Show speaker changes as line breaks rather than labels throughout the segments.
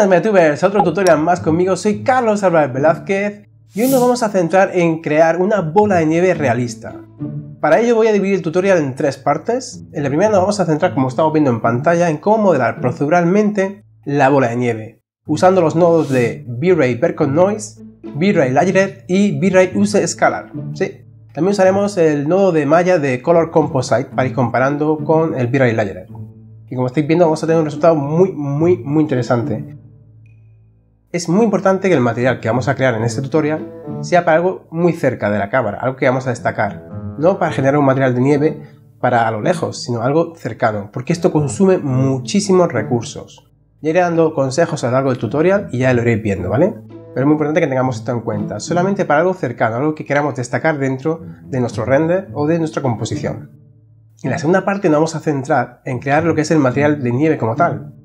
Buenas MediaTubers, otro tutorial más conmigo, soy Carlos Álvarez Velázquez y hoy nos vamos a centrar en crear una bola de nieve realista. Para ello voy a dividir el tutorial en tres partes. En la primera nos vamos a centrar, como estamos viendo en pantalla, en cómo modelar proceduralmente la bola de nieve, usando los nodos de V-Ray Vercon Noise, V-Ray Layered y V-Ray Use Scalar. Sí. También usaremos el nodo de malla de Color Composite para ir comparando con el V-Ray Layered. Y como estáis viendo vamos a tener un resultado muy interesante. Es muy importante que el material que vamos a crear en este tutorial sea para algo muy cerca de la cámara, algo que vamos a destacar. No para generar un material de nieve para a lo lejos, sino algo cercano, porque esto consume muchísimos recursos. Ya iré dando consejos a lo largo del tutorial y ya lo iréis viendo, ¿vale? Pero es muy importante que tengamos esto en cuenta, solamente para algo cercano, algo que queramos destacar dentro de nuestro render o de nuestra composición. En la segunda parte nos vamos a centrar en crear lo que es el material de nieve como tal,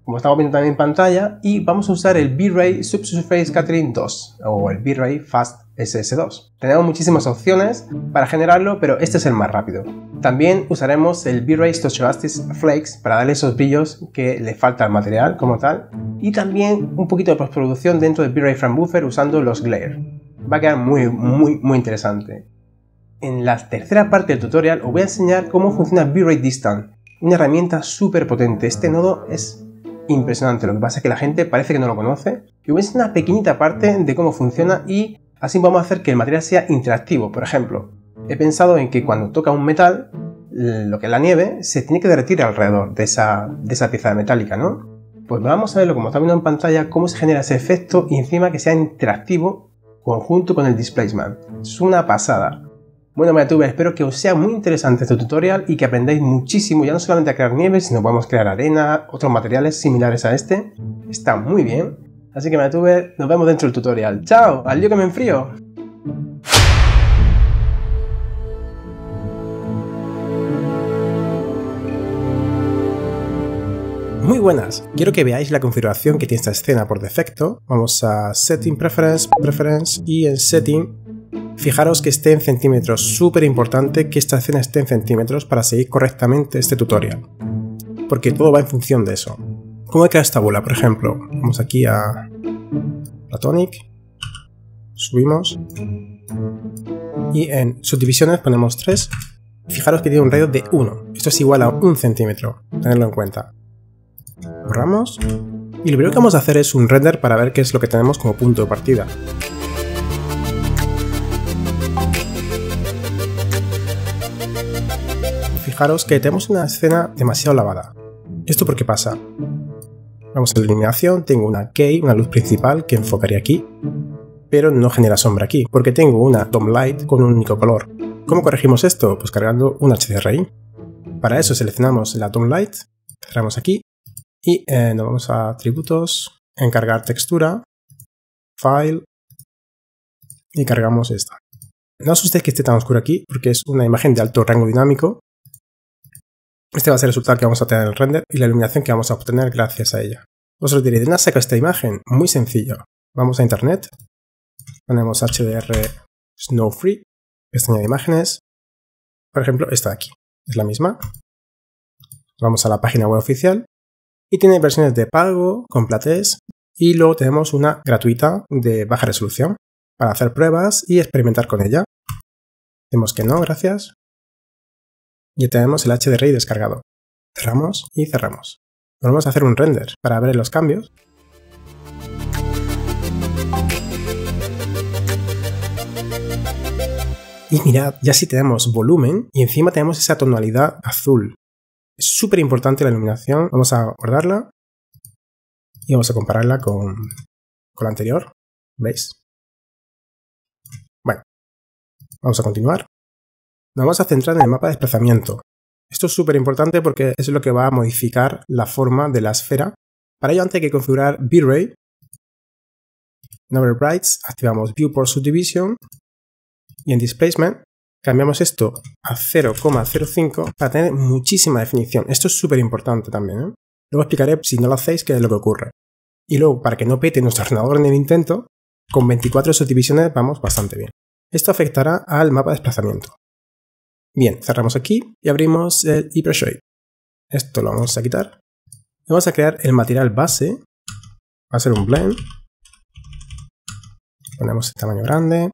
como estamos viendo también en pantalla, y vamos a usar el V-Ray Subsurface Scattering 2 o el V-Ray Fast SS2. Tenemos muchísimas opciones para generarlo, pero este es el más rápido. También usaremos el V-Ray Stochastic Flakes para darle esos brillos que le falta al material como tal, y también un poquito de postproducción dentro del V-Ray Frame Buffer usando los Glare. Va a quedar muy interesante. En la tercera parte del tutorial os voy a enseñar cómo funciona V-Ray Distant, una herramienta súper potente. Este nodo es impresionante, lo que pasa es que la gente parece que no lo conoce. Y voy a enseñar una pequeñita parte de cómo funciona y así vamos a hacer que el material sea interactivo. Por ejemplo, he pensado en que cuando toca un metal, lo que es la nieve, se tiene que derretir alrededor de esa pieza metálica, ¿no? Pues vamos a verlo, como está viendo en pantalla, cómo se genera ese efecto y encima que sea interactivo conjunto con el displacement. Es una pasada. Bueno, MediaTubers, espero que os sea muy interesante este tutorial y que aprendáis muchísimo, ya no solamente a crear nieve, sino podemos crear arena, otros materiales similares a este. Está muy bien. Así que MediaTubers, nos vemos dentro del tutorial. ¡Chao! ¡Al lío que me enfrío! Muy buenas, quiero que veáis la configuración que tiene esta escena por defecto. Vamos a Setting Preference y en Setting fijaros que esté en centímetros, súper importante que esta escena esté en centímetros para seguir correctamente este tutorial, porque todo va en función de eso. ¿Cómo he creado esta bola? Por ejemplo, vamos aquí a Platonic, subimos y en subdivisiones ponemos 3. Fijaros que tiene un radio de 1, esto es igual a 1 centímetro, tenerlo en cuenta. Borramos y lo primero que vamos a hacer es un render para ver qué es lo que tenemos como punto de partida. Fijaros que tenemos una escena demasiado lavada. ¿Esto por qué pasa? Vamos a la iluminación, tengo una key, una luz principal que enfocaría aquí, pero no genera sombra aquí, porque tengo una Dome Light con un único color. ¿Cómo corregimos esto? Pues cargando un HDRI. Para eso seleccionamos la Dome Light, cerramos aquí y nos vamos a atributos, encargar textura, file y cargamos esta. No os asustéis que esté tan oscuro aquí, porque es una imagen de alto rango dinámico. Este va a ser el resultado que vamos a tener en el render y la iluminación que vamos a obtener gracias a ella. Vosotros diréis, ¿de dónde saca esta imagen? Muy sencillo. Vamos a internet, ponemos HDR Snow Free, pestaña de imágenes. Por ejemplo, esta de aquí, es la misma. Vamos a la página web oficial y tiene versiones de pago, completes y luego tenemos una gratuita de baja resolución para hacer pruebas y experimentar con ella. Decimos que no, gracias. Ya tenemos el HDRI descargado. Cerramos y cerramos. Vamos a hacer un render para ver los cambios. Y mirad, ya sí tenemos volumen y encima tenemos esa tonalidad azul. Es súper importante la iluminación. Vamos a guardarla y vamos a compararla con la anterior. ¿Veis? Bueno, vamos a continuar. Nos vamos a centrar en el mapa de desplazamiento. Esto es súper importante porque es lo que va a modificar la forma de la esfera. Para ello, antes hay que configurar V-Ray. En Overbrights activamos Viewport Subdivision y en Displacement cambiamos esto a 0,05 para tener muchísima definición. Esto es súper importante también, ¿eh? Luego explicaré, si no lo hacéis, qué es lo que ocurre. Y luego, para que no pete nuestro ordenador en el intento, con 24 subdivisiones vamos bastante bien. Esto afectará al mapa de desplazamiento. Bien, cerramos aquí y abrimos el Hypershape. Esto lo vamos a quitar. Vamos a crear el material base Va a ser un blend. Ponemos el tamaño grande.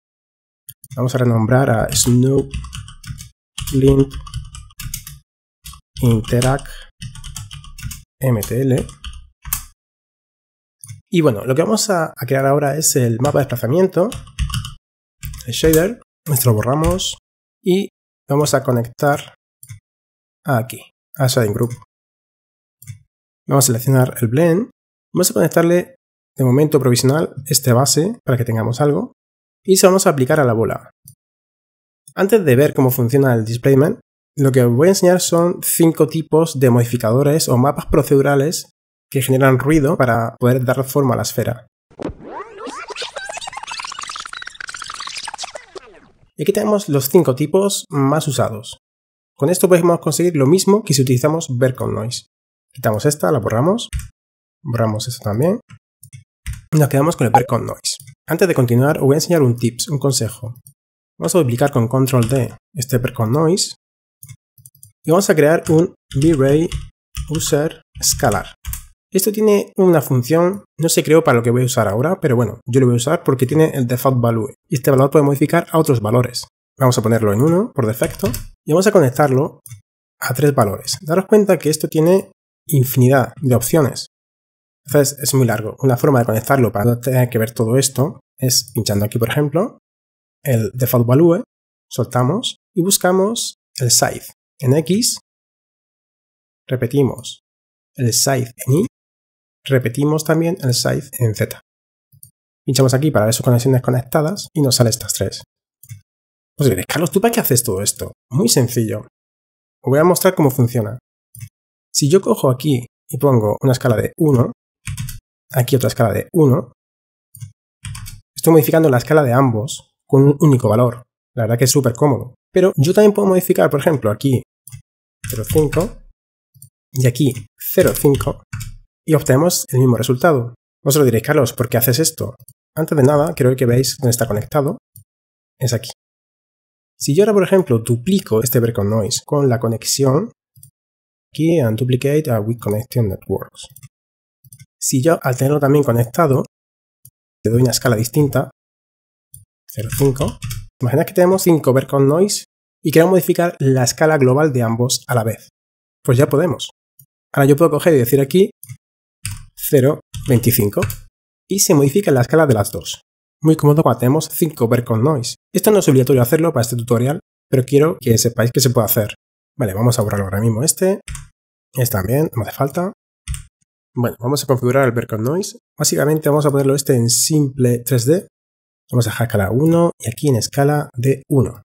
Vamos a renombrar a Snow Lint Interact MTL. Y bueno, lo que vamos a crear ahora es el mapa de desplazamiento, el shader. Esto lo borramos y vamos a conectar aquí, a Shading Group. Vamos a seleccionar el blend. Vamos a conectarle de momento provisional este base para que tengamos algo y se vamos a aplicar a la bola. Antes de ver cómo funciona el displacement, lo que os voy a enseñar son 5 tipos de modificadores o mapas procedurales que generan ruido para poder dar forma a la esfera. Y aquí tenemos los 5 tipos más usados. Con esto podemos conseguir lo mismo que si utilizamos Background Noise. Quitamos esta, la borramos esto también. Y nos quedamos con el Background Noise. Antes de continuar os voy a enseñar un tips, un consejo. Vamos a duplicar con Control D este Background Noise y vamos a crear un V-Ray User Scalar. Esto tiene una función, no se creó para lo que voy a usar ahora, pero bueno, yo lo voy a usar porque tiene el Default Value y este valor puede modificar a otros valores. Vamos a ponerlo en 1 por defecto y vamos a conectarlo a 3 valores. Daros cuenta que esto tiene infinidad de opciones. Entonces es muy largo. Una forma de conectarlo para no tener que ver todo esto es pinchando aquí, por ejemplo, el Default Value, soltamos y buscamos el Size en X, repetimos el Size en Y, repetimos también el Size en Z. Pinchamos aquí para ver sus conexiones conectadas y nos sale estas 3. Pues diréis, Carlos, ¿tú para qué haces todo esto? Muy sencillo. Os voy a mostrar cómo funciona. Si yo cojo aquí y pongo una escala de 1, aquí otra escala de 1, estoy modificando la escala de ambos con un único valor. La verdad que es súper cómodo. Pero yo también puedo modificar, por ejemplo, aquí 0,5 y aquí 0,5 y obtenemos el mismo resultado. Vosotros diréis, Carlos, ¿por qué haces esto? Antes de nada, quiero que veáis dónde está conectado. Es aquí. Si yo ahora, por ejemplo, duplico este Background Noise con la conexión aquí and duplicate a with connection networks. Si yo al tenerlo también conectado le doy una escala distinta, 0,5, imaginad que tenemos 5 Background Noise y queremos modificar la escala global de ambos a la vez. Pues ya podemos. Ahora yo puedo coger y decir aquí 0,25 y se modifica la escala de las dos. Muy cómodo cuando tenemos 5 Background Noise. Esto no es obligatorio hacerlo para este tutorial, pero quiero que sepáis que se puede hacer. Vale, vamos a borrar ahora mismo este también, no hace falta. Bueno, vamos a configurar el Background Noise. Básicamente vamos a ponerlo este en simple 3D. Vamos a dejar escala 1 y aquí en escala de 1.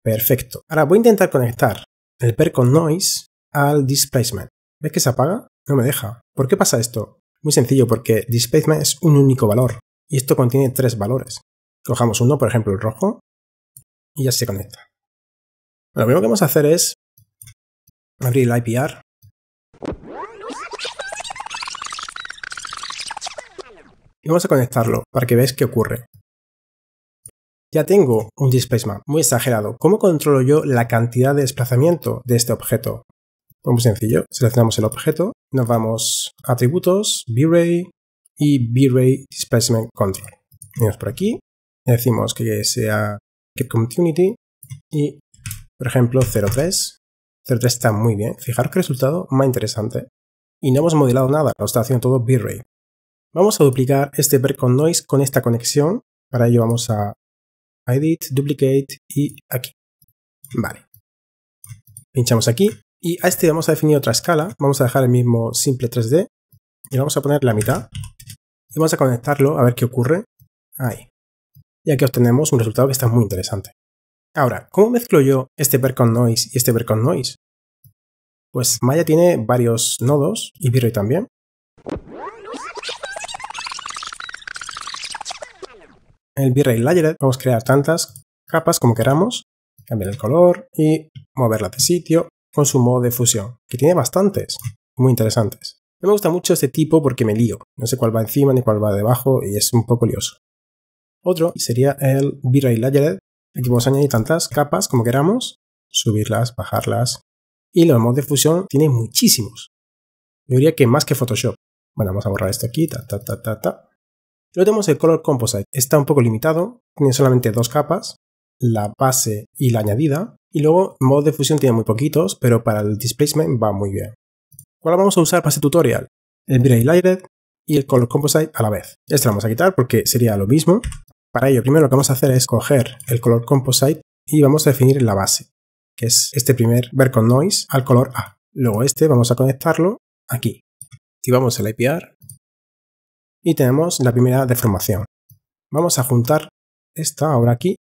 Perfecto. Ahora voy a intentar conectar el Background Noise al Displacement. ¿Ves que se apaga? No me deja. ¿Por qué pasa esto? Muy sencillo, porque Displacement es un único valor y esto contiene 3 valores. Cojamos uno, por ejemplo el rojo, y ya se conecta. Lo primero que vamos a hacer es abrir el IPR. Y vamos a conectarlo para que veáis qué ocurre. Ya tengo un displacement muy exagerado. ¿Cómo controlo yo la cantidad de desplazamiento de este objeto? Pues muy sencillo. Seleccionamos el objeto, nos vamos a atributos, V-Ray y V-Ray Displacement Control. Venimos por aquí, decimos que sea Get Continuity y, por ejemplo, 0,3. 0,3 está muy bien. Fijaros qué resultado más interesante. Y no hemos modelado nada, lo está haciendo todo V-Ray. Vamos a duplicar este Background Noise con esta conexión. Para ello vamos a Edit, Duplicate y aquí. Vale. Pinchamos aquí y a este vamos a definir otra escala. Vamos a dejar el mismo simple 3D y vamos a poner la mitad. Y vamos a conectarlo a ver qué ocurre. Ahí. Y aquí obtenemos un resultado que está muy interesante. Ahora, ¿cómo mezclo yo este Background Noise y este Background Noise? Pues Maya tiene varios nodos y V-Ray también. El V-Ray Layered vamos a crear tantas capas como queramos, cambiar el color y moverlas de sitio con su modo de fusión, que tiene bastantes, muy interesantes. No me gusta mucho este tipo porque me lío, no sé cuál va encima ni cuál va debajo y es un poco lioso. Otro sería el V-Ray Layered, aquí podemos añadir tantas capas como queramos, subirlas, bajarlas y los modos de fusión tienen muchísimos. Yo diría que más que Photoshop. Bueno, vamos a borrar esto aquí, Luego tenemos el Color Composite. Está un poco limitado, tiene solamente 2 capas, la base y la añadida. Y luego modos de fusión tiene muy poquitos, pero para el displacement va muy bien. ¿Cuál vamos a usar para este tutorial? El V-Ray Lighted y el Color Composite a la vez. Este lo vamos a quitar porque sería lo mismo. Para ello, primero lo que vamos a hacer es coger el Color Composite y vamos a definir la base, que es este primer Ver con Noise al color A. Luego este vamos a conectarlo aquí. Activamos el IPR y tenemos la primera deformación. Vamos a juntar esta ahora aquí.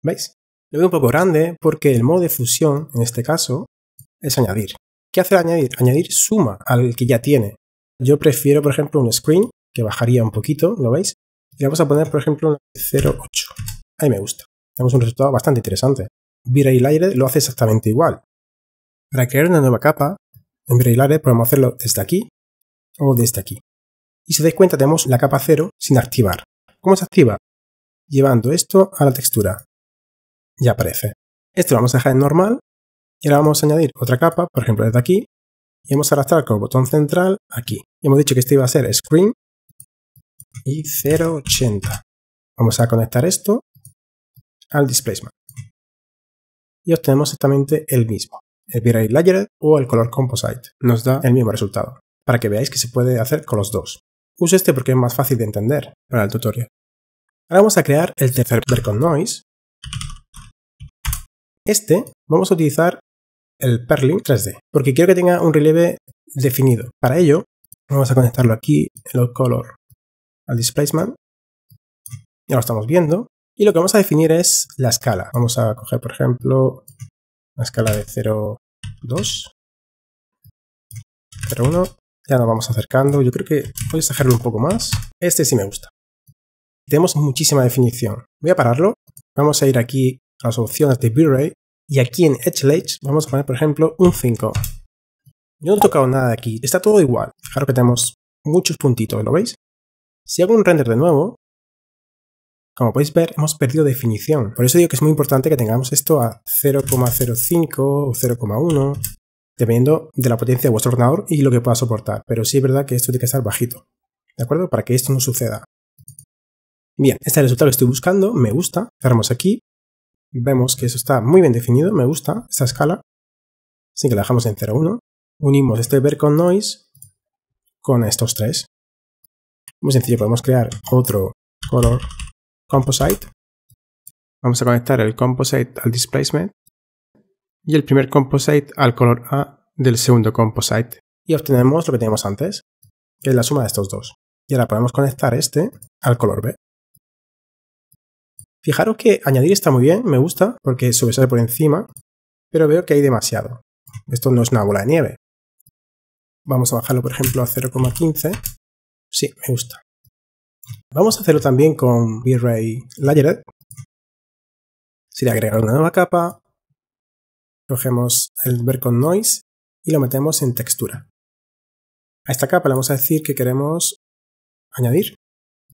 ¿Veis? Lo veo un poco grande porque el modo de fusión, en este caso, es añadir. ¿Qué hace añadir? Añadir suma al que ya tiene. Yo prefiero, por ejemplo, un screen que bajaría un poquito, ¿lo veis? Y vamos a poner, por ejemplo, 0.8. Ahí me gusta. Tenemos un resultado bastante interesante. V-Ray Lighted lo hace exactamente igual. Para crear una nueva capa, en V-Ray Lighted podemos hacerlo desde aquí o desde aquí. Y si dais cuenta, tenemos la capa 0 sin activar. ¿Cómo se activa? Llevando esto a la textura. Ya aparece. Esto lo vamos a dejar en normal y ahora vamos a añadir otra capa, por ejemplo desde aquí, y vamos a arrastrar con el botón central aquí. Y hemos dicho que este iba a ser Screen y 0.80. Vamos a conectar esto al Displacement. Y obtenemos exactamente el mismo. El V-Ray Lighted o el Color Composite nos da el mismo resultado, para que veáis que se puede hacer con los dos. Uso este porque es más fácil de entender para el tutorial. Ahora vamos a crear el tercer Ver con Noise. Vamos a utilizar el Perlin 3D, porque quiero que tenga un relieve definido. Para ello, vamos a conectarlo aquí en el Color al Displacement. Ya lo estamos viendo. Y lo que vamos a definir es la escala. Vamos a coger, por ejemplo, la escala de 0.2, 0.1. Ya nos vamos acercando. Yo creo que voy a exagerarlo un poco más. Este sí me gusta. Tenemos muchísima definición. Voy a pararlo. Vamos a ir aquí a las opciones de V-Ray. Y aquí en Edge Ledge vamos a poner, por ejemplo, un 5. Yo no he tocado nada de aquí. Está todo igual. Fijaros que tenemos muchos puntitos. ¿Lo veis? Si hago un render de nuevo, como podéis ver, hemos perdido definición. Por eso digo que es muy importante que tengamos esto a 0.05 o 0.1, dependiendo de la potencia de vuestro ordenador y lo que pueda soportar. Pero sí es verdad que esto tiene que estar bajito, ¿de acuerdo? Para que esto no suceda. Bien, este es el resultado que estoy buscando. Me gusta. Cerramos aquí. Vemos que eso está muy bien definido. Me gusta esta escala. Así que la dejamos en 0.1. Unimos este Ver con Noise con estos tres. Muy sencillo. Podemos crear otro Color Composite. Vamos a conectar el Composite al Displacement y el primer Composite al color A del segundo Composite. Y obtenemos lo que teníamos antes, que es la suma de estos dos. Y ahora podemos conectar este al color B. Fijaros que añadir está muy bien, me gusta, porque sobresale por encima, pero veo que hay demasiado. Esto no es una bola de nieve. Vamos a bajarlo, por ejemplo, a 0.15. Sí, me gusta. Vamos a hacerlo también con V-Ray Lighted. Sería agregar una nueva capa. Cogemos el Ver con Noise y lo metemos en textura. A esta capa le vamos a decir que queremos añadir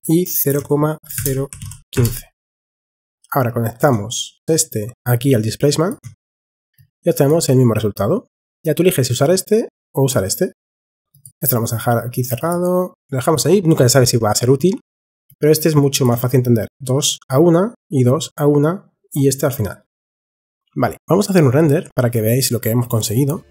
y 0.015. Ahora conectamos este aquí al Displacement y obtenemos el mismo resultado. Ya tú eliges si usar este o usar este. Este lo vamos a dejar aquí cerrado. Lo dejamos ahí, nunca se sabe si va a ser útil, pero este es mucho más fácil de entender. 2 a 1 y 2 a 1 y este al final. Vale, vamos a hacer un render para que veáis lo que hemos conseguido.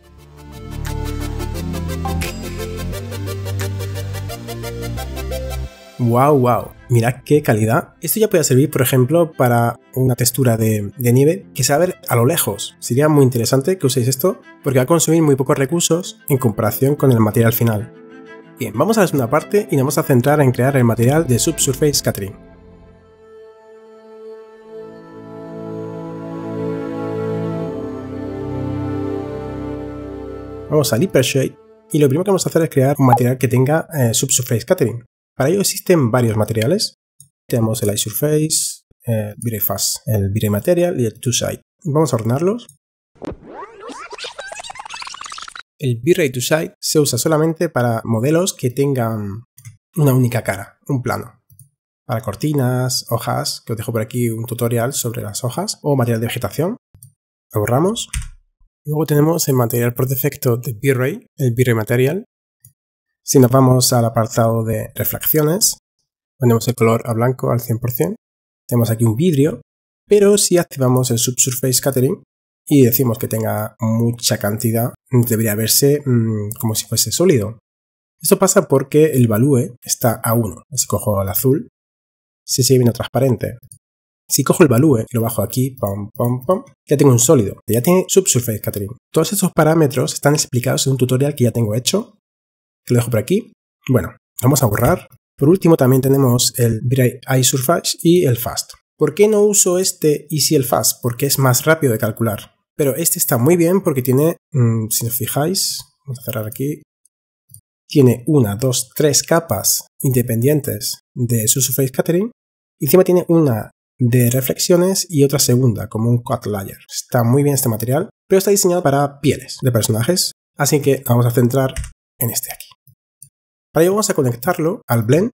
¡Wow! Mirad qué calidad. Esto ya puede servir, por ejemplo, para una textura de nieve que se va a ver a lo lejos. Sería muy interesante que uséis esto porque va a consumir muy pocos recursos en comparación con el material final. Bien, vamos a la segunda parte y nos vamos a centrar en crear el material de Subsurface Scattering. Vamos al Hypershade y lo primero que vamos a hacer es crear un material que tenga Subsurface Scattering. Para ello existen varios materiales. Tenemos el iSurface, V-Ray Fast, el V-Ray Material y el Two-Side. Vamos a ordenarlos. El V-Ray Two-Side se usa solamente para modelos que tengan una única cara, un plano. Para cortinas, hojas, que os dejo por aquí un tutorial sobre las hojas, o material de vegetación. Lo borramos. Luego tenemos el material por defecto de V-Ray, el V-Ray Material. Si nos vamos al apartado de refracciones, ponemos el color a blanco al 100%. Tenemos aquí un vidrio, pero si activamos el Subsurface Scattering y decimos que tenga mucha cantidad, debería verse como si fuese sólido. Esto pasa porque el value está a 1. Si cojo el azul, se sigue viendo transparente. Si cojo el value y lo bajo aquí, ya tengo un sólido, ya tiene Subsurface Scattering. Todos estos parámetros están explicados en un tutorial que ya tengo hecho, que lo dejo por aquí. Bueno, vamos a borrar. Por último también tenemos el Bright Eye Surface y el Fast. ¿Por qué no uso este y sí el Fast? Porque es más rápido de calcular. Pero este está muy bien porque tiene, si os fijáis, vamos a cerrar aquí, tiene 1, 2, 3 capas independientes de Subsurface Scattering y encima tiene una de reflexiones y otra segunda, como un cut layer. Está muy bien este material, pero está diseñado para pieles de personajes, así que vamos a centrar en este aquí. Para ello vamos a conectarlo al blend,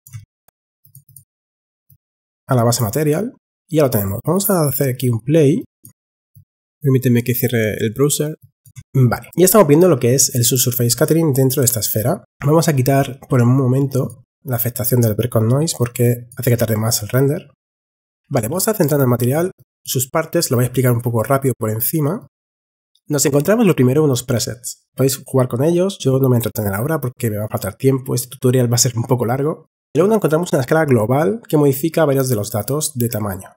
a la base material, y ya lo tenemos. Vamos a hacer aquí un play. Permíteme que cierre el browser. Vale, ya estamos viendo lo que es el Subsurface Scattering dentro de esta esfera. Vamos a quitar por un momento la afectación del Break on Noise porque hace que tarde más el render. Vale, vamos a centrar en el material. Sus partes lo voy a explicar un poco rápido por encima. Nos encontramos lo primero unos presets. Podéis jugar con ellos, yo no me voy a entretener ahora porque me va a faltar tiempo, este tutorial va a ser un poco largo. Luego encontramos una escala global que modifica varios de los datos de tamaño.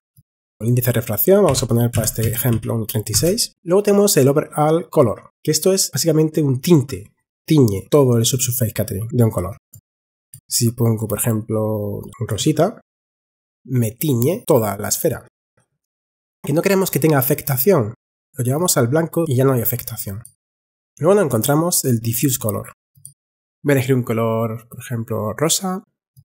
El índice de refracción, vamos a poner para este ejemplo 1.36. Luego tenemos el Overall Color, que esto es básicamente un tinte, tiñe todo el Subsurface Scattering de un color. Si pongo, por ejemplo, un rosita, me tiñe toda la esfera. Que no queremos que tenga afectación, lo llevamos al blanco y ya no hay afectación. Luego nos encontramos el Diffuse Color. Voy a elegir un color, por ejemplo, rosa,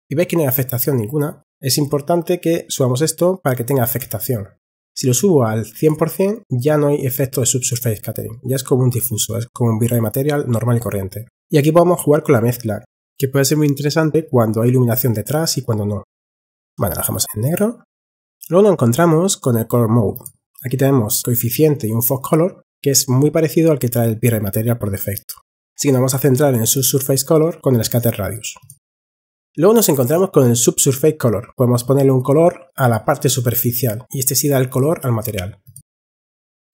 y veis que no hay afectación ninguna. Es importante que subamos esto para que tenga afectación. Si lo subo al 100%, ya no hay efecto de Subsurface Scattering. Ya es como un difuso, es como un V-Ray material normal y corriente. Y aquí podemos jugar con la mezcla, que puede ser muy interesante cuando hay iluminación detrás y cuando no. Bueno, lo dejamos en negro. Luego nos encontramos con el Color Mode. Aquí tenemos coeficiente y un Fog Color, que es muy parecido al que trae el V-Ray material por defecto. Así que nos vamos a centrar en el Subsurface Color con el Scatter Radius. Luego nos encontramos con el Subsurface Color. Podemos ponerle un color a la parte superficial y este sí da el color al material.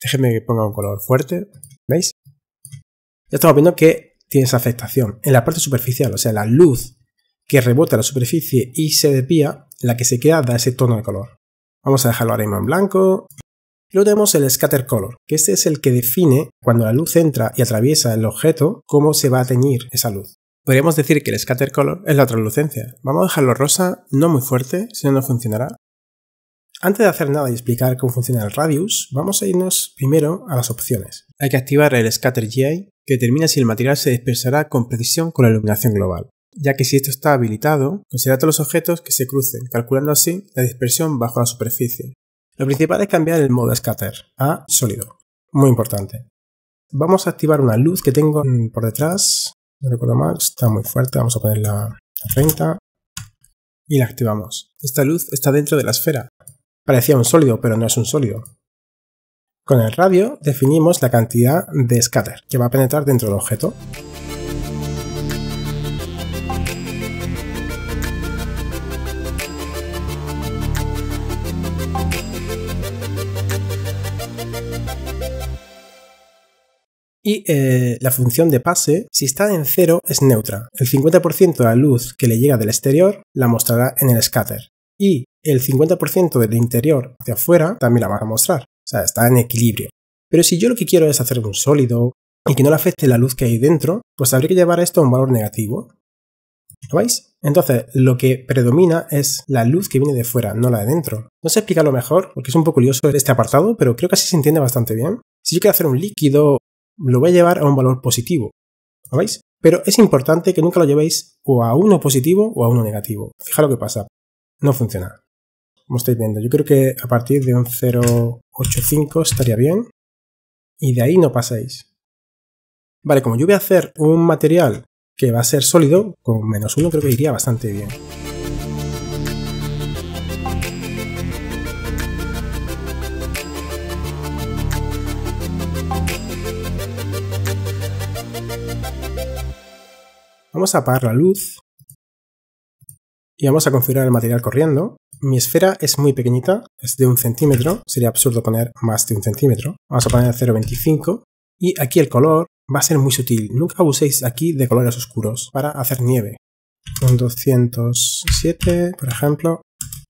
Déjenme que ponga un color fuerte. ¿Veis? Ya estamos viendo que tiene esa afectación en la parte superficial, o sea, la luz que rebota a la superficie y se desvía, la que se queda da ese tono de color. Vamos a dejarlo ahora mismo en blanco. Luego tenemos el Scatter Color, que este es el que define cuando la luz entra y atraviesa el objeto cómo se va a teñir esa luz. Podríamos decir que el Scatter Color es la translucencia. Vamos a dejarlo rosa, no muy fuerte, si no, no funcionará. Antes de hacer nada y explicar cómo funciona el Radius, vamos a irnos primero a las opciones. Hay que activar el Scatter GI, que determina si el material se dispersará con precisión con la iluminación global, ya que si esto está habilitado, considera todos los objetos que se crucen, calculando así la dispersión bajo la superficie. Lo principal es cambiar el modo Scatter a sólido, muy importante. Vamos a activar una luz que tengo por detrás. No recuerdo mal, está muy fuerte, vamos a ponerla a 30 y la activamos. Esta luz está dentro de la esfera. Parecía un sólido, pero no es un sólido. Con el radio definimos la cantidad de scatter que va a penetrar dentro del objeto. Y la función de pase, si está en 0, es neutra. El 50% de la luz que le llega del exterior la mostrará en el scatter. Y el 50% del interior hacia afuera también la va a mostrar. O sea, está en equilibrio. Pero si yo lo que quiero es hacer un sólido y que no le afecte la luz que hay dentro, pues habría que llevar esto a un valor negativo. ¿Lo veis? Entonces, lo que predomina es la luz que viene de fuera, no la de dentro. No sé explicarlo mejor, porque es un poco lioso este apartado, pero creo que así se entiende bastante bien. Si yo quiero hacer un líquido, lo voy a llevar a un valor positivo. ¿Lo veis? Pero es importante que nunca lo llevéis o a uno positivo o a uno negativo. Fijaros lo que pasa. No funciona. Como estáis viendo, yo creo que a partir de un 0.85 estaría bien. Y de ahí no paséis. Vale, como yo voy a hacer un material que va a ser sólido, con -1 creo que iría bastante bien. Vamos a apagar la luz y vamos a configurar el material corriendo. Mi esfera es muy pequeñita, es de 1 centímetro, sería absurdo poner más de 1 centímetro. Vamos a poner 0,25 y aquí el color va a ser muy sutil. Nunca abuséis aquí de colores oscuros para hacer nieve. Con 207, por ejemplo,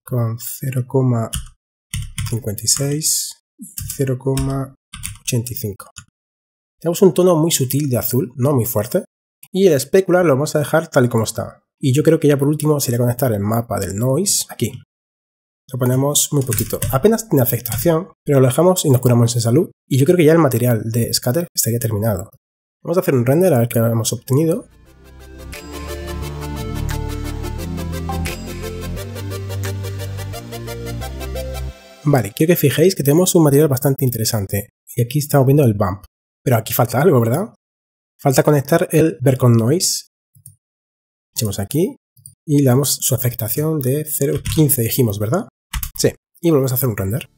con 0,56 y 0,85. Tenemos un tono muy sutil de azul, no muy fuerte, y el specular lo vamos a dejar tal y como está. Y yo creo que ya por último sería conectar el mapa del noise aquí. Lo ponemos muy poquito. Apenas tiene afectación, pero lo dejamos y nos curamos en salud. Y yo creo que ya el material de scatter estaría terminado. Vamos a hacer un render a ver qué hemos obtenido. Vale, quiero que fijéis que tenemos un material bastante interesante. Y aquí estamos viendo el bump. Pero aquí falta algo, ¿verdad? Falta conectar el ver con noise. Echamos aquí y le damos su afectación de 0,15 dijimos, ¿verdad? Sí, y volvemos a hacer un render.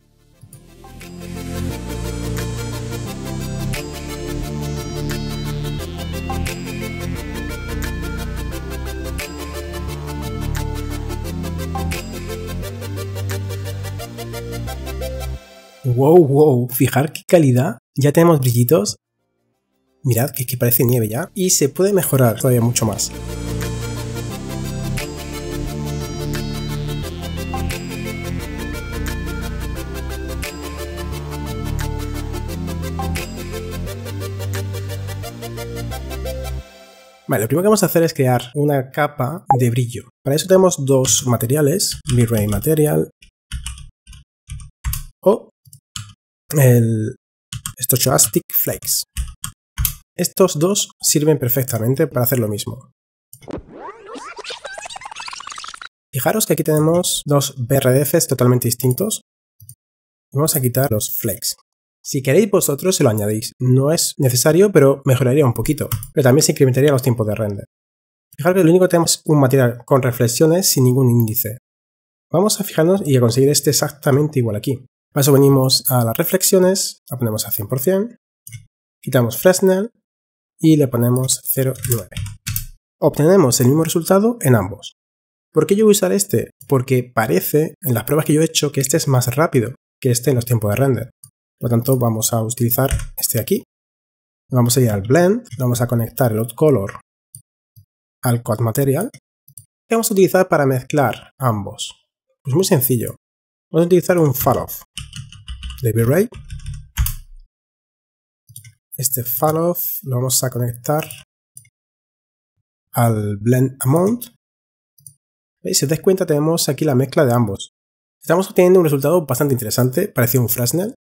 Wow, fijar qué calidad. Ya tenemos brillitos. Mirad que parece nieve ya. Y se puede mejorar todavía mucho más. Vale, lo primero que vamos a hacer es crear una capa de brillo. Para eso tenemos dos materiales, V-Ray Material o el Stochastic Flakes. Estos dos sirven perfectamente para hacer lo mismo. Fijaros que aquí tenemos dos BRDFs totalmente distintos. Vamos a quitar los flakes. Si queréis vosotros se lo añadís. No es necesario, pero mejoraría un poquito. Pero también se incrementaría los tiempos de render. Fijaros que lo único que tenemos es un material con reflexiones sin ningún índice. Vamos a fijarnos y a conseguir este exactamente igual aquí. Para eso venimos a las reflexiones, la ponemos a 100%, quitamos Fresnel y le ponemos 0,9. Obtenemos el mismo resultado en ambos. ¿Por qué yo voy a usar este? Porque parece, en las pruebas que yo he hecho, que este es más rápido que este en los tiempos de render. Por lo tanto, vamos a utilizar este de aquí. Vamos a ir al Blend, vamos a conectar el Hot Color al Code Material. ¿Qué vamos a utilizar para mezclar ambos? Pues muy sencillo. Vamos a utilizar un Fall-Off de V-Ray. Este Fall-Off lo vamos a conectar al Blend Amount. ¿Veis? Si os dais cuenta tenemos aquí la mezcla de ambos. Estamos obteniendo un resultado bastante interesante, parecido a un Fresnel.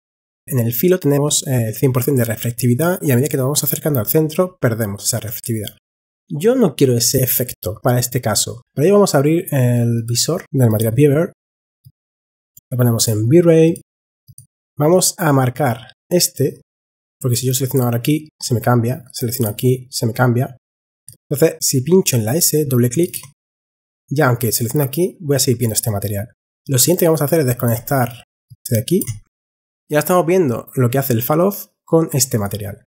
En el filo tenemos el 100% de reflectividad y a medida que nos vamos acercando al centro perdemos esa reflectividad. Yo no quiero ese efecto para este caso. Para ello vamos a abrir el visor del material Beaver. Lo ponemos en V-Ray. Vamos a marcar este, porque si yo selecciono ahora aquí, se me cambia. Selecciono aquí, se me cambia. Entonces, si pincho en la S, doble clic, ya aunque seleccione aquí, voy a seguir viendo este material. Lo siguiente que vamos a hacer es desconectar este de aquí. Y ahora estamos viendo lo que hace el Fall-Off con este material.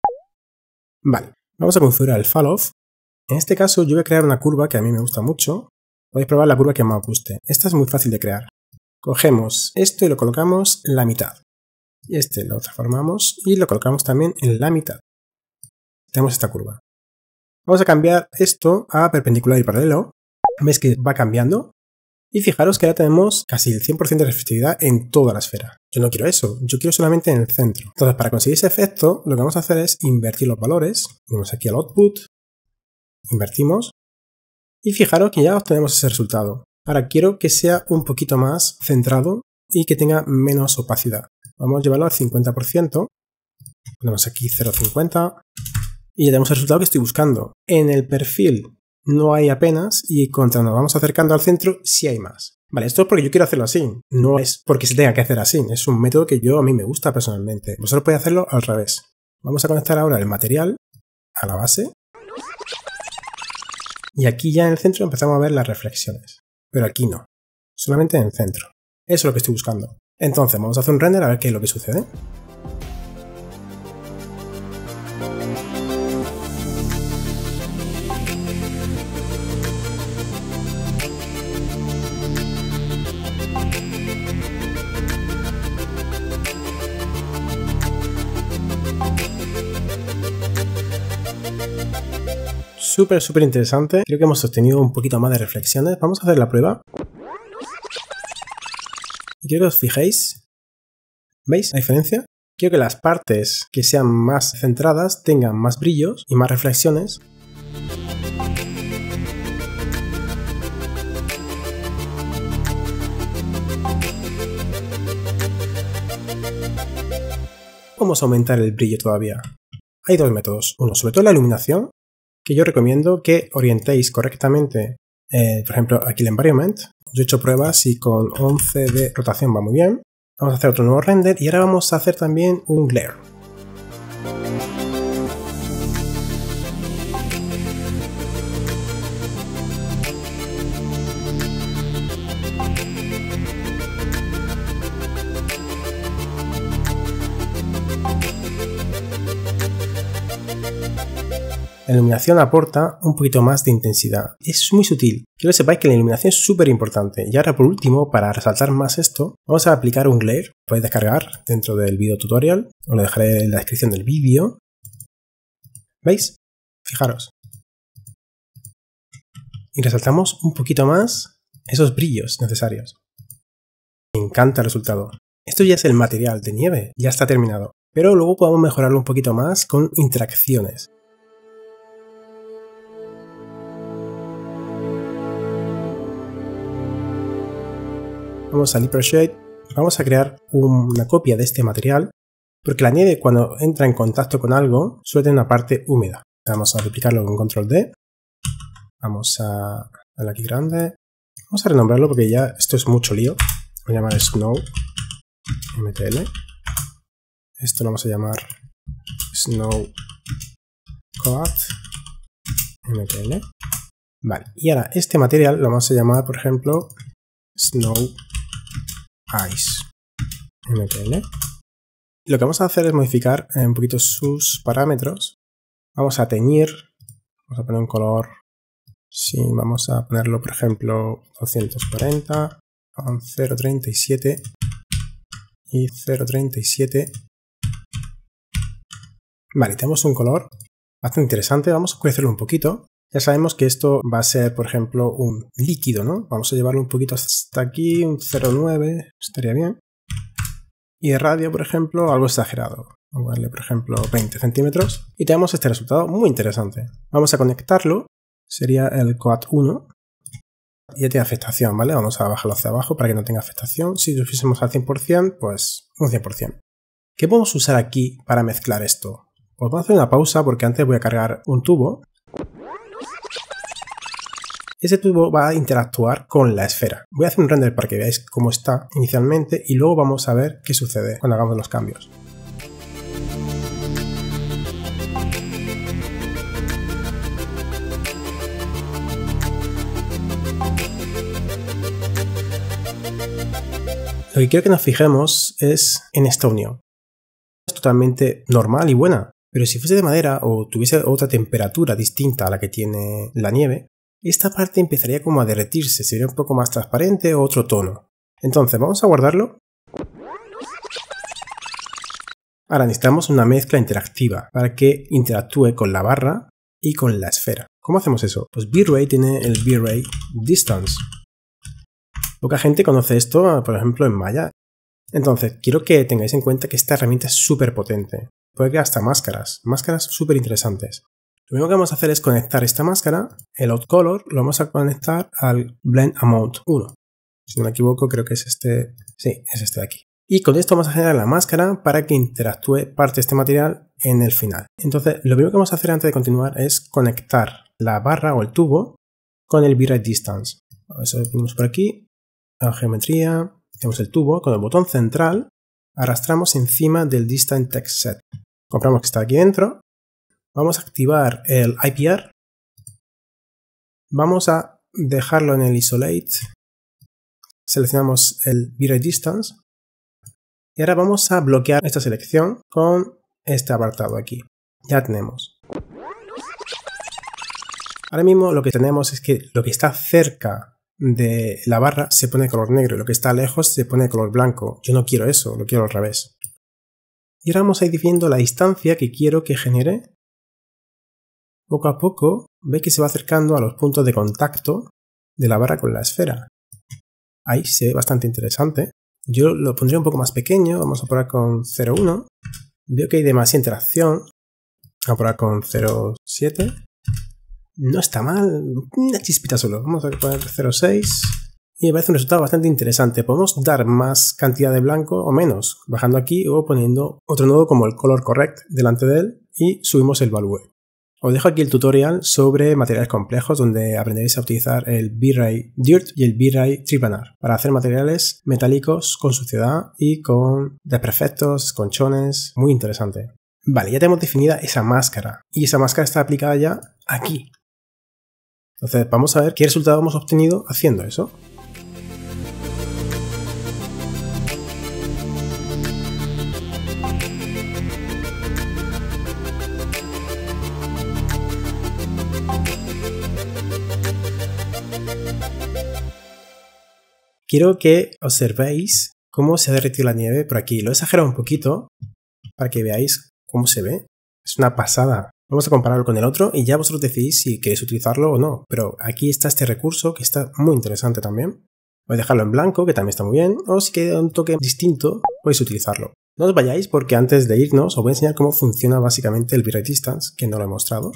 Vale, vamos a configurar el Fall-Off. En este caso yo voy a crear una curva que a mí me gusta mucho. Podéis probar la curva que más os guste. Esta es muy fácil de crear. Cogemos esto y lo colocamos en la mitad. Y este lo transformamos y lo colocamos también en la mitad. Tenemos esta curva. Vamos a cambiar esto a perpendicular y paralelo. ¿Veis que va cambiando? Y fijaros que ahora tenemos casi el 100% de reflectividad en toda la esfera. Yo no quiero eso, yo quiero solamente en el centro. Entonces, para conseguir ese efecto, lo que vamos a hacer es invertir los valores. Venimos aquí al Output, invertimos, y fijaros que ya obtenemos ese resultado. Ahora quiero que sea un poquito más centrado y que tenga menos opacidad. Vamos a llevarlo al 50%, ponemos aquí 0,50 y ya tenemos el resultado que estoy buscando. En el perfil no hay apenas y cuando nos vamos acercando al centro sí hay más. Vale, esto es porque yo quiero hacerlo así, no es porque se tenga que hacer así, es un método que a mí me gusta personalmente. Vosotros podéis hacerlo al revés. Vamos a conectar ahora el material a la base y aquí ya en el centro empezamos a ver las reflexiones, pero aquí no, solamente en el centro. Eso es lo que estoy buscando. Entonces vamos a hacer un render a ver qué es lo que sucede. Súper interesante. Creo que hemos obtenido un poquito más de reflexiones. Vamos a hacer la prueba. Y quiero que os fijéis. ¿Veis la diferencia? Quiero que las partes que sean más centradas tengan más brillos y más reflexiones. Vamos a aumentar el brillo todavía. Hay dos métodos. Uno, sobre todo la iluminación, que yo recomiendo que orientéis correctamente, por ejemplo, aquí el environment. Yo he hecho pruebas y con 11 de rotación va muy bien. Vamos a hacer otro nuevo render y ahora vamos a hacer también un glare. La iluminación aporta un poquito más de intensidad. Es muy sutil. Quiero que sepáis que la iluminación es súper importante. Y ahora por último, para resaltar más esto, vamos a aplicar un glare. Podéis descargar dentro del video tutorial. Os lo dejaré en la descripción del vídeo. ¿Veis? Fijaros. Y resaltamos un poquito más esos brillos necesarios. Me encanta el resultado. Esto ya es el material de nieve. Ya está terminado. Pero luego podemos mejorarlo un poquito más con interacciones. Vamos a Leaper Shade, vamos a crear una copia de este material, porque la nieve cuando entra en contacto con algo suele tener una parte húmeda. Vamos a duplicarlo con Control D, vamos a darle aquí grande, vamos a renombrarlo porque ya esto es mucho lío. Voy a llamar Snow MTL, esto lo vamos a llamar Snow Coat MTL. Vale, y ahora este material lo vamos a llamar, por ejemplo, Snow Ice MTL. Y lo que vamos a hacer es modificar un poquito sus parámetros. Vamos a teñir, vamos a poner un color, sí, vamos a ponerlo por ejemplo 240 con 0.37 y 0.37. Vale, tenemos un color bastante interesante, vamos a oscurecerlo un poquito. Ya sabemos que esto va a ser, por ejemplo, un líquido, ¿no? Vamos a llevarlo un poquito hasta aquí, un 0.9, estaría bien. Y de radio, por ejemplo, algo exagerado. Vamos a darle, por ejemplo, 20 centímetros. Y tenemos este resultado muy interesante. Vamos a conectarlo, sería el Coat 1. Ya tiene afectación, ¿vale? Vamos a bajarlo hacia abajo para que no tenga afectación. Si lo fuésemos al 100%, pues un 100%. ¿Qué podemos usar aquí para mezclar esto? Pues vamos a hacer una pausa porque antes voy a cargar un tubo. Ese tubo va a interactuar con la esfera. Voy a hacer un render para que veáis cómo está inicialmente y luego vamos a ver qué sucede cuando hagamos los cambios. Lo que quiero que nos fijemos es en esta unión. Es totalmente normal y buena, pero si fuese de madera o tuviese otra temperatura distinta a la que tiene la nieve, esta parte empezaría como a derretirse, sería un poco más transparente o otro tono. Entonces vamos a guardarlo. Ahora necesitamos una mezcla interactiva para que interactúe con la barra y con la esfera. ¿Cómo hacemos eso? Pues V-Ray tiene el V-Ray Distance. Poca gente conoce esto, por ejemplo, en Maya. Entonces, quiero que tengáis en cuenta que esta herramienta es súper potente. Puede crear hasta máscaras súper interesantes. Lo único que vamos a hacer es conectar esta máscara, el OutColor, lo vamos a conectar al Blend Amount 1. Si no me equivoco, creo que es este. Sí, es este de aquí. Y con esto vamos a generar la máscara para que interactúe parte de este material en el final. Entonces, lo primero que vamos a hacer antes de continuar es conectar la barra o el tubo con el V-Ray Distance. Eso lo ponemos por aquí. La geometría, tenemos el tubo, con el botón central arrastramos encima del Distance Text Set. Comprobamos que está aquí dentro. Vamos a activar el IPR. Vamos a dejarlo en el Isolate. Seleccionamos el V-Ray Distance. Y ahora vamos a bloquear esta selección con este apartado aquí. Ya tenemos. Ahora mismo lo que tenemos es que lo que está cerca de la barra se pone de color negro y lo que está lejos se pone de color blanco. Yo no quiero eso, lo quiero al revés. Y ahora vamos a ir definiendo la distancia que quiero que genere. Poco a poco ve que se va acercando a los puntos de contacto de la barra con la esfera. Ahí se ve bastante interesante. Yo lo pondría un poco más pequeño, vamos a probar con 0,1. Veo que hay demasiada interacción. Vamos a probar con 0,7. No está mal, una chispita solo. Vamos a poner 0,6. Y me parece un resultado bastante interesante. Podemos dar más cantidad de blanco o menos, bajando aquí o poniendo otro nodo como el color correct delante de él y subimos el value. Os dejo aquí el tutorial sobre materiales complejos donde aprenderéis a utilizar el V-Ray Dirt y el V-Ray Triplanar para hacer materiales metálicos con suciedad y con desperfectos, conchones, muy interesante. Vale, ya tenemos definida esa máscara y esa máscara está aplicada ya aquí. Entonces vamos a ver qué resultado hemos obtenido haciendo eso. Quiero que observéis cómo se ha derretido la nieve por aquí. Lo he exagerado un poquito para que veáis cómo se ve. Es una pasada. Vamos a compararlo con el otro y ya vosotros decidís si queréis utilizarlo o no. Pero aquí está este recurso que está muy interesante también. Voy a dejarlo en blanco, que también está muy bien. O si queda un toque distinto, podéis utilizarlo. No os vayáis porque antes de irnos os voy a enseñar cómo funciona básicamente el V-Ray Distance, que no lo he mostrado.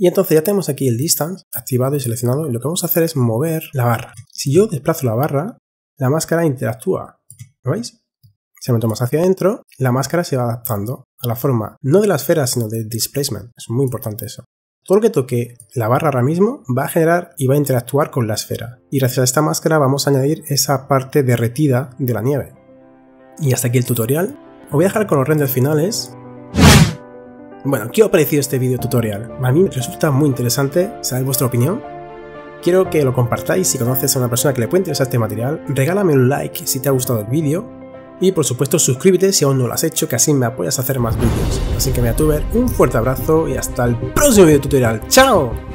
Y entonces ya tenemos aquí el distance activado y seleccionado y lo que vamos a hacer es mover la barra. Si yo desplazo la barra, la máscara interactúa. ¿Lo veis? Si metemos hacia adentro, la máscara se va adaptando a la forma no de la esfera sino del displacement. Es muy importante eso. Todo lo que toque la barra ahora mismo va a generar y va a interactuar con la esfera. Y gracias a esta máscara vamos a añadir esa parte derretida de la nieve. Y hasta aquí el tutorial. Os voy a dejar con los renders finales. Bueno, ¿qué os ha parecido este video tutorial? A mí me resulta muy interesante saber vuestra opinión. Quiero que lo compartáis si conoces a una persona que le puede interesar este material. Regálame un like si te ha gustado el vídeo. Y por supuesto suscríbete si aún no lo has hecho, que así me apoyas a hacer más vídeos. Así que me tuber un fuerte abrazo y hasta el próximo video tutorial. ¡Chao!